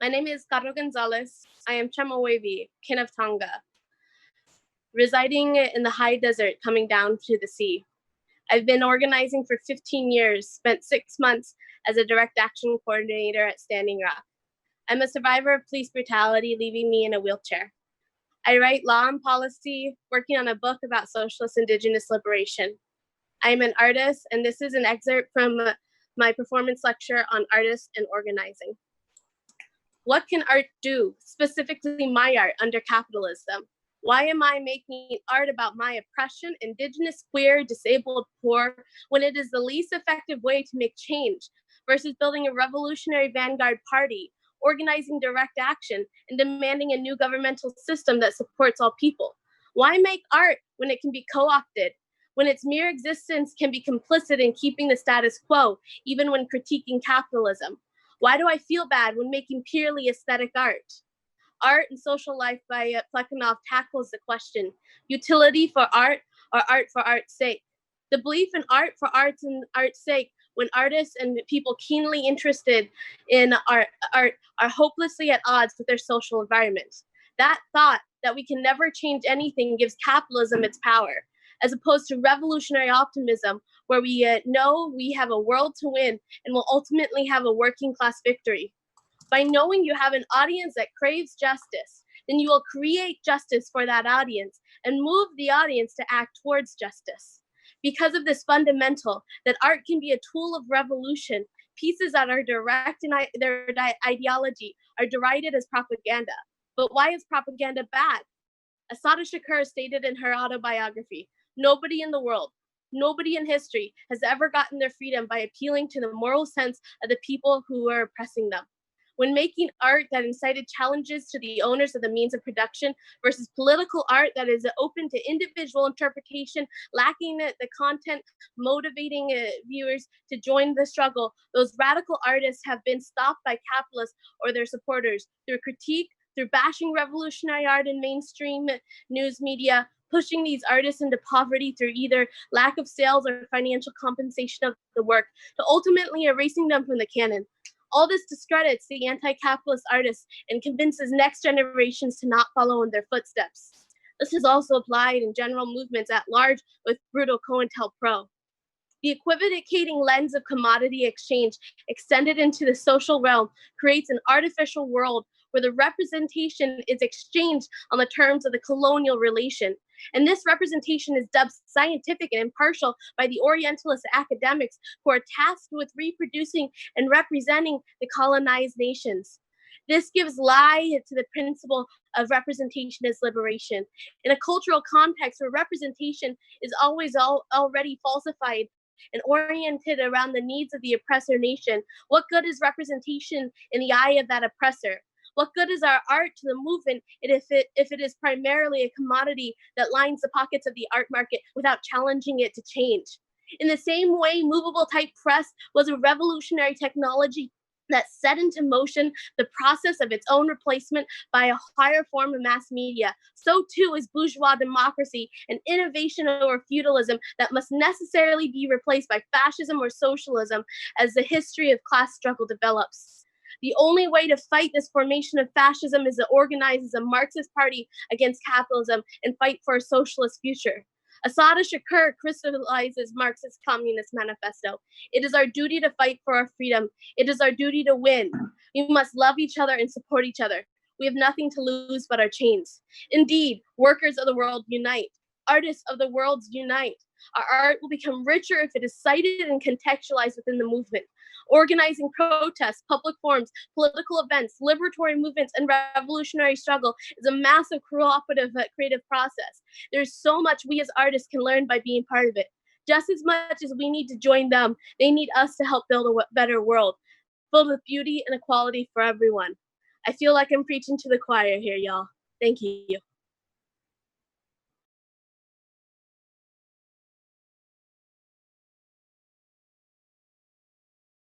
My name is Caro Gonzales. I am Chamawevi, kin of Tonga, residing in the high desert coming down to the sea. I've been organizing for 15 years, spent 6 months as a direct action coordinator at Standing Rock. I'm a survivor of police brutality, leaving me in a wheelchair. I write law and policy, working on a book about socialist indigenous liberation. I'm an artist, and this is an excerpt from my performance lecture on artists and organizing. What can art do, specifically my art, under capitalism? Why am I making art about my oppression, indigenous, queer, disabled, poor, when it is the least effective way to make change versus building a revolutionary vanguard party, organizing direct action, and demanding a new governmental system that supports all people? Why make art when it can be co-opted, when its mere existence can be complicit in keeping the status quo, even when critiquing capitalism? Why do I feel bad when making purely aesthetic art? Art and Social Life by Plekhanov tackles the question, utility for art or art for art's sake? The belief in art for art's and art's sake, when artists and people keenly interested in art are hopelessly at odds with their social environment. That thought that we can never change anything gives capitalism its power, as opposed to revolutionary optimism, where we know we have a world to win and will ultimately have a working class victory. By knowing you have an audience that craves justice, then you will create justice for that audience and move the audience to act towards justice. Because of this fundamental, that art can be a tool of revolution, pieces that are direct in their ideology are derided as propaganda. But why is propaganda bad? Assata Shakur stated in her autobiography, nobody in the world, nobody in history has ever gotten their freedom by appealing to the moral sense of the people who were oppressing them. When making art that incited challenges to the owners of the means of production versus political art that is open to individual interpretation, lacking the content, motivating viewers to join the struggle, those radical artists have been stopped by capitalists or their supporters through critique, through bashing revolutionary art in mainstream news media, pushing these artists into poverty through either lack of sales or financial compensation of the work, to ultimately erasing them from the canon. All this discredits the anti-capitalist artists and convinces next generations to not follow in their footsteps. This is also applied in general movements at large with brutal COINTELPRO. The equivocating lens of commodity exchange extended into the social realm creates an artificial world where the representation is exchanged on the terms of the colonial relation. And this representation is dubbed scientific and impartial by the Orientalist academics who are tasked with reproducing and representing the colonized nations. This gives lie to the principle of representation as liberation. In a cultural context where representation is always already falsified and oriented around the needs of the oppressor nation, what good is representation in the eye of that oppressor? What good is our art to the movement if it is primarily a commodity that lines the pockets of the art market without challenging it to change? In the same way, movable type press was a revolutionary technology that set into motion the process of its own replacement by a higher form of mass media, so too is bourgeois democracy, an innovation over feudalism that must necessarily be replaced by fascism or socialism as the history of class struggle develops. The only way to fight this formation of fascism is to organize as a Marxist party against capitalism and fight for a socialist future. Assata Shakur crystallizes Marxist Communist Manifesto. It is our duty to fight for our freedom. It is our duty to win. We must love each other and support each other. We have nothing to lose but our chains. Indeed, workers of the world unite. Artists of the world unite. Our art will become richer if it is cited and contextualized within the movement. Organizing protests, public forums, political events, liberatory movements, and revolutionary struggle is a massive cooperative creative process. There's so much we as artists can learn by being part of it. Just as much as we need to join them, they need us to help build a better world, filled with beauty and equality for everyone. I feel like I'm preaching to the choir here, y'all. Thank you.